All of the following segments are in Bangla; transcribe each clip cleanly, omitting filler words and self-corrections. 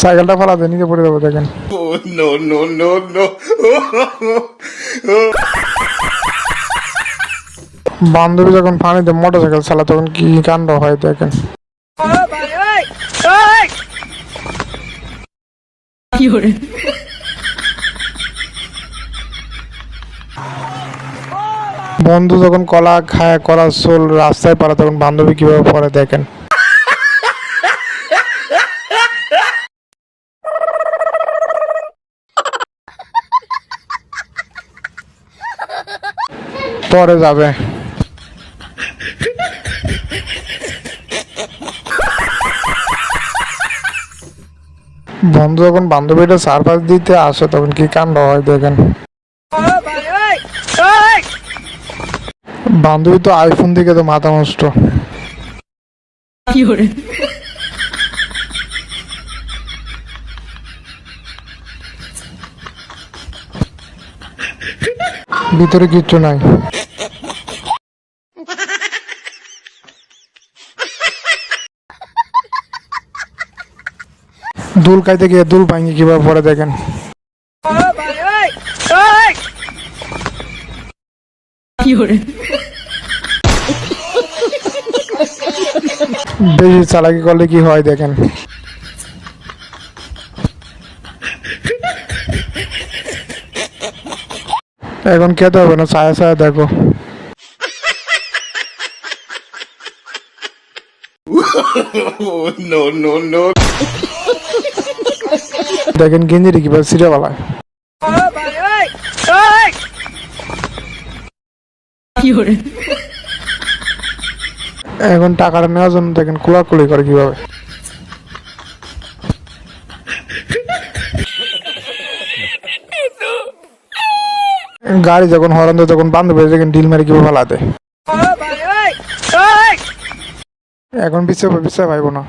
সাইকেলটা ফালাতে নিচে পড়ে যাবো দেখেন। বান্ধবী যখন পানিতে মোটরসাইকেল চালা তখন কি কাণ্ড হয় দেখেন। বন্ধু যখন কলা খায়, কলার সোল রাস্তায় পারে, তখন বান্ধবী কিভাবে পরে দেখেন। পরে যাবে। বন্ধু যখন বান্ধবীটা সারপ্রাইজ দিতে আসে তখন কি কাণ্ড হয় দেখেন। বান্ধবী তো আইফোন দিকে তো মাথা নষ্ট। ভিতরে কিচ্ছু নাই। দুল খাইতে গিয়ে দুল ভাঙি কিভাবে পরে দেখেন। বেশি চালাকি করলে কি হয় দেখেন। এখন খেতে হবে না, ছায়া ছায়া দেখো। দেখেন গেঞ্জিটি কিভাবে ছিঁড়ে পালায়। এখন টাকাটা নেওয়ার জন্য দেখেন কোলাকুলি করে কিভাবে। গাড়ি যখন হরন দেয় তখন বান্ধবী দেখেন ডিল মেরে কিভাবে ফালাতে। এখন বিশ্বাস পাইব না।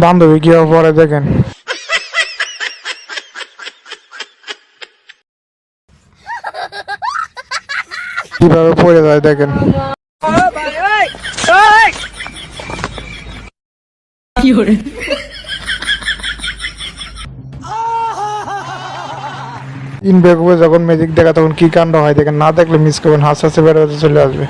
বান্ধবী কিভাবে পরে দেখেন। কিভাবে পড়ে যায় দেখেন। ইনবেকবে যখন ম্যাজিক দেখা তখন কি কাণ্ড হয় দেখেন। না দেখলে মিস করবেন, হাসতে হাসতে বেরোতে চলে আসবে।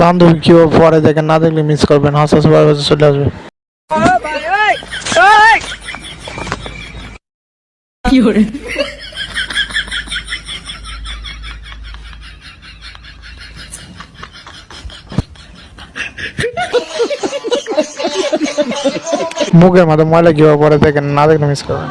বান্ধবী কিভাবে পরে দেখেন, না দেখলে মিস করবেন, হাসতে হাসতে বেরোতে চলে আসবে। মুখের মধ্যে ময়লা কিভাবে পরে দেখেন, না দেখলে মিস করবেন।